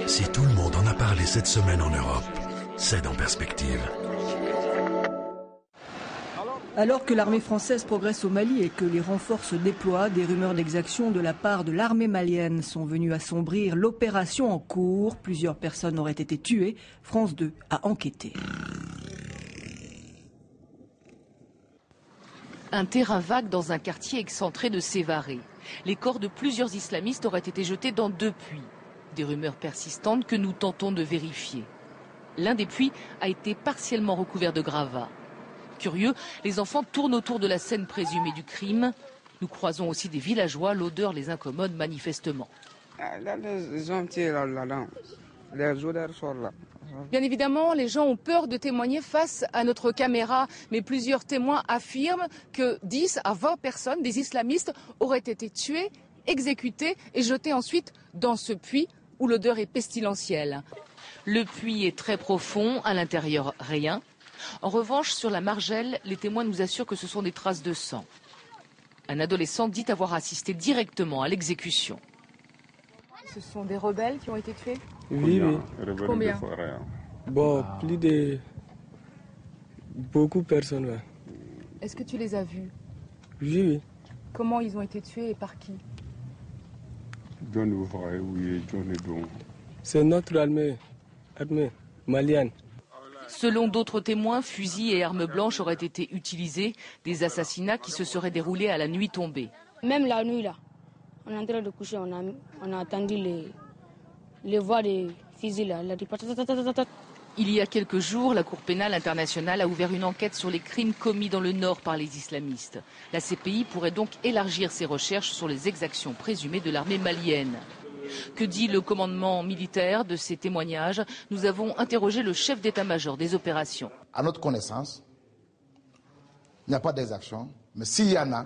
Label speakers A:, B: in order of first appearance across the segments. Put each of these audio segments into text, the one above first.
A: Si tout le monde en a parlé cette semaine en Europe, c'est dans Perspective.
B: Alors que l'armée française progresse au Mali et que les renforts se déploient, des rumeurs d'exaction de la part de l'armée malienne sont venues assombrir l'opération en cours. Plusieurs personnes auraient été tuées. France 2 a enquêté.
C: Un terrain vague dans un quartier excentré de Sévaré. Les corps de plusieurs islamistes auraient été jetés dans 2 puits. Des rumeurs persistantes que nous tentons de vérifier. L'un des puits a été partiellement recouvert de gravats. Curieux, les enfants tournent autour de la scène présumée du crime. Nous croisons aussi des villageois, l'odeur les incommode manifestement.
D: Bien évidemment, les gens ont peur de témoigner face à notre caméra, mais plusieurs témoins affirment que 10 à 20 personnes, des islamistes, auraient été tuées, exécutées et jetées ensuite dans ce puits où l'odeur est pestilentielle.
C: Le puits est très profond, à l'intérieur rien. En revanche, sur la margelle, les témoins nous assurent que ce sont des traces de sang. Un adolescent dit avoir assisté directement à l'exécution.
D: Ce sont des rebelles qui ont été tués?
E: Oui, oui.
D: Combien?
E: Bon, plus de... beaucoup de personnes. Ouais.
D: Est-ce que tu les as vus?
E: Oui, oui.
D: Comment ils ont été tués et par qui?
E: C'est notre armée malienne.
C: Selon d'autres témoins, fusils et armes blanches auraient été utilisés, des assassinats qui se seraient déroulés à la nuit tombée.
F: Même la nuit, là, on est en train de coucher, on a entendu les voix des fusils. Là.
C: Il y a quelques jours, la Cour pénale internationale a ouvert une enquête sur les crimes commis dans le nord par les islamistes. La CPI pourrait donc élargir ses recherches sur les exactions présumées de l'armée malienne. Que dit le commandement militaire de ces témoignages? Nous avons interrogé le chef d'état-major des opérations.
G: À notre connaissance, il n'y a pas d'exaction, mais s'il y en a,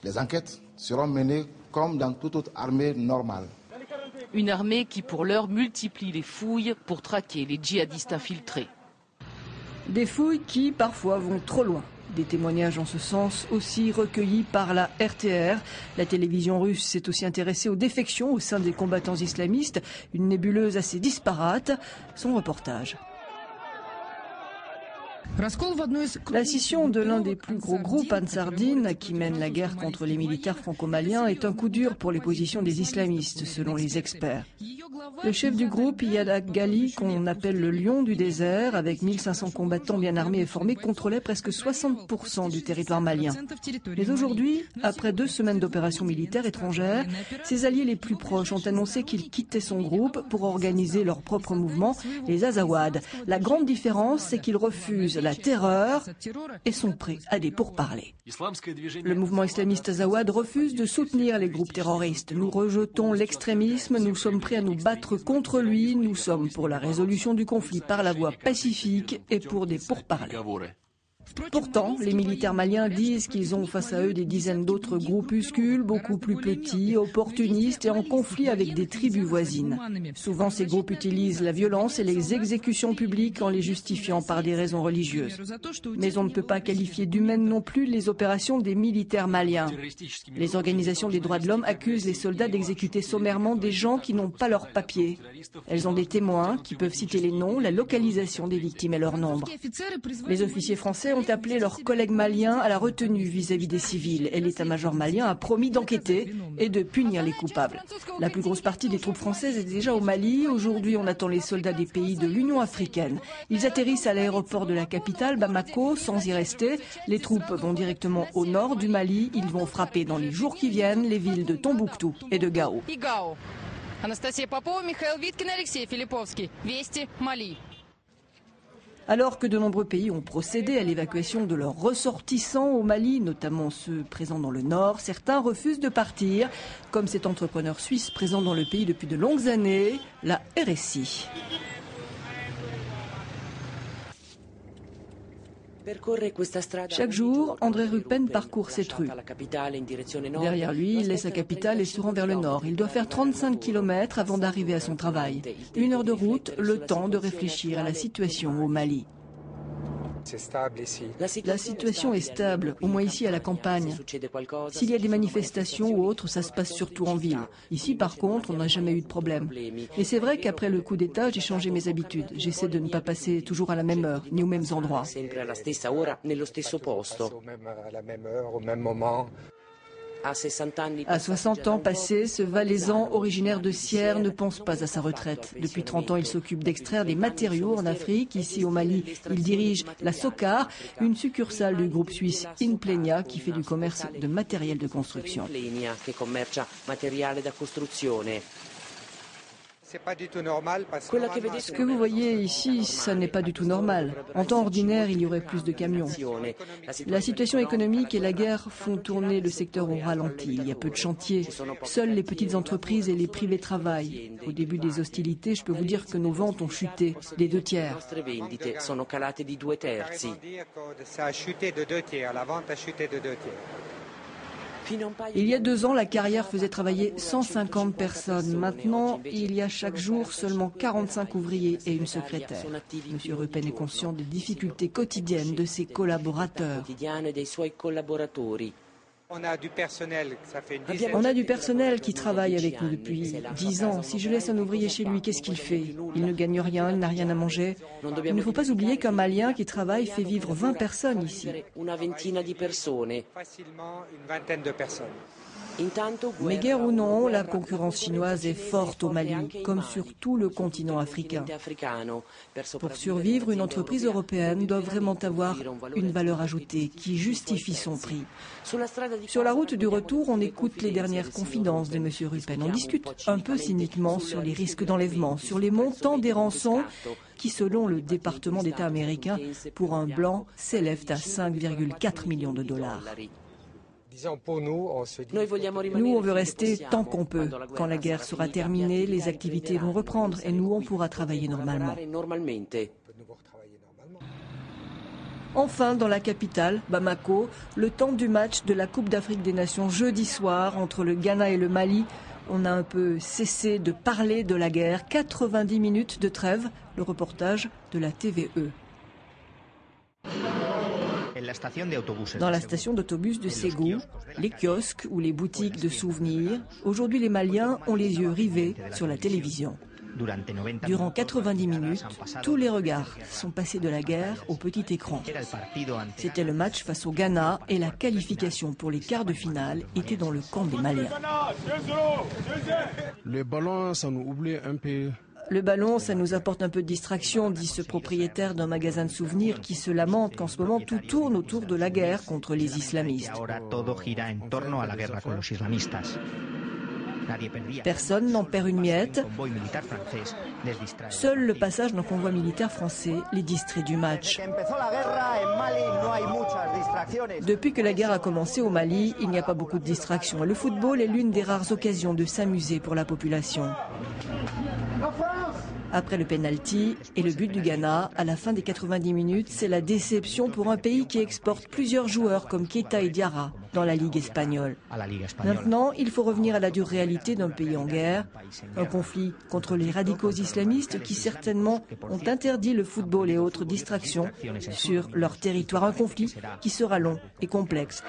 G: les enquêtes seront menées comme dans toute autre armée normale.
C: Une armée qui, pour l'heure, multiplie les fouilles pour traquer les djihadistes infiltrés.
B: Des fouilles qui, parfois, vont trop loin. Des témoignages en ce sens aussi recueillis par la RTR. La télévision russe s'est aussi intéressée aux défections au sein des combattants islamistes. Une nébuleuse assez disparate. Son reportage. La scission de l'un des plus gros groupes Ansardine qui mène la guerre contre les militaires franco-maliens est un coup dur pour les positions des islamistes, selon les experts. Le chef du groupe, Iyad Ghali, qu'on appelle le lion du désert, avec 1500 combattants bien armés et formés, contrôlait presque 60% du territoire malien. Mais aujourd'hui, après 2 semaines d'opérations militaires étrangères, ses alliés les plus proches ont annoncé qu'ils quittaient son groupe pour organiser leur propre mouvement, les Azawad. La grande différence, c'est qu'ils refusent la terreur et sont prêts à des pourparlers. Le mouvement islamiste Azawad refuse de soutenir les groupes terroristes. Nous rejetons l'extrémisme, nous sommes prêts à nous battre contre lui, nous sommes pour la résolution du conflit par la voie pacifique et pour des pourparlers. Pourtant, les militaires maliens disent qu'ils ont face à eux des dizaines d'autres groupuscules, beaucoup plus petits, opportunistes et en conflit avec des tribus voisines. Souvent, ces groupes utilisent la violence et les exécutions publiques en les justifiant par des raisons religieuses. Mais on ne peut pas qualifier d'humaines non plus les opérations des militaires maliens. Les organisations des droits de l'homme accusent les soldats d'exécuter sommairement des gens qui n'ont pas leurs papiers. Elles ont des témoins qui peuvent citer les noms, la localisation des victimes et leur nombre. Les officiers français ont appelé leurs collègues maliens à la retenue vis-à-vis des civils et l'état-major malien a promis d'enquêter et de punir les coupables. La plus grosse partie des troupes françaises est déjà au Mali. Aujourd'hui, on attend les soldats des pays de l'Union africaine. Ils atterrissent à l'aéroport de la capitale, Bamako, sans y rester. Les troupes vont directement au nord du Mali. Ils vont frapper dans les jours qui viennent les villes de Tombouctou et de Gao.
H: Anastasia Popova, Mikhail Vitkin, Alexei Filipovski. Vesti, Mali.
B: Alors que de nombreux pays ont procédé à l'évacuation de leurs ressortissants au Mali, notamment ceux présents dans le nord, certains refusent de partir, comme cet entrepreneur suisse présent dans le pays depuis de longues années, la RSI. Chaque jour, André Rupen parcourt cette rue. Derrière lui, il laisse sa capitale et se rend vers le nord. Il doit faire 35 km avant d'arriver à son travail. 1 heure de route, le temps de réfléchir à la situation au Mali.
I: C'est stable ici.
B: La situation est stable, au moins ici à la campagne. S'il y a des manifestations ou autres, ça se passe surtout en ville. Ici, par contre, on n'a jamais eu de problème. Et c'est vrai qu'après le coup d'État, j'ai changé mes habitudes. J'essaie de ne pas passer toujours à la même heure, ni aux mêmes endroits.
I: À la même heure, au même moment.
B: À 60 ans passés, ce Valaisan originaire de Sierre ne pense pas à sa retraite. Depuis 30 ans, il s'occupe d'extraire des matériaux en Afrique. Ici au Mali, il dirige la SOCAR, une succursale du groupe suisse Implenia qui fait du commerce de matériel de construction.
I: C'est pas du tout normal parce que
B: ce que vous voyez ici, ça n'est pas du tout normal. En temps ordinaire, il y aurait plus de camions. La situation économique et la guerre font tourner le secteur au ralenti. Il y a peu de chantiers. Seules les petites entreprises et les privés travaillent. Au début des hostilités, je peux vous dire que nos ventes ont chuté des 2/3.
I: Ça a chuté de 2/3. La vente a chuté de 2/3.
B: Il y a 2 ans, la carrière faisait travailler 150 personnes. Maintenant, il y a chaque jour seulement 45 ouvriers et une secrétaire. M. Rupen est conscient des difficultés quotidiennes de ses collaborateurs.
I: On a du personnel, ça fait
B: On a du personnel qui travaille avec nous depuis 10 ans. Si je laisse un ouvrier chez lui, qu'est-ce qu'il fait? Il ne gagne rien, il n'a rien à manger. Il ne faut pas oublier qu'un Malien qui travaille fait vivre 20 personnes ici.
I: Facilement une vingtaine de personnes.
B: Mais guerre ou non, la concurrence chinoise est forte au Mali, comme sur tout le continent africain. Pour survivre, une entreprise européenne doit vraiment avoir une valeur ajoutée qui justifie son prix. Sur la route du retour, on écoute les dernières confidences de M. Rupen. On discute un peu cyniquement sur les risques d'enlèvement, sur les montants des rançons qui, selon le département d'État américain, pour un blanc, s'élèvent à 5,4 millions de dollars.
I: Disons pour nous, on se dit...
B: Nous, on veut rester tant qu'on peut. Quand la guerre sera terminée, les activités vont reprendre et nous, on pourra travailler normalement. Enfin, dans la capitale, Bamako, le temps du match de la Coupe d'Afrique des Nations jeudi soir entre le Ghana et le Mali, on a un peu cessé de parler de la guerre. 90 minutes de trêve, le reportage de la TVE. Dans la station d'autobus de Ségou, les kiosques ou les boutiques de souvenirs, aujourd'hui les Maliens ont les yeux rivés sur la télévision. Durant 90 minutes, tous les regards sont passés de la guerre au petit écran. C'était le match face au Ghana et la qualification pour les quarts de finale était dans le camp des Maliens.
E: Le ballon, ça nous oublie un peu.
B: Le ballon, ça nous apporte un peu de distraction, dit ce propriétaire d'un magasin de souvenirs qui se lamente qu'en ce moment tout tourne autour de la guerre contre les islamistes. Personne n'en perd une miette. Seul le passage d'un convoi militaire français les distrait du match. Depuis que la guerre a commencé au Mali, il n'y a pas beaucoup de distractions. Le football est l'une des rares occasions de s'amuser pour la population. Après le penalty et le but du Ghana, à la fin des 90 minutes, c'est la déception pour un pays qui exporte plusieurs joueurs comme Keita et Diarra dans la Ligue espagnole. Maintenant, il faut revenir à la dure réalité d'un pays en guerre, un conflit contre les radicaux islamistes qui certainement ont interdit le football et autres distractions sur leur territoire. Un conflit qui sera long et complexe.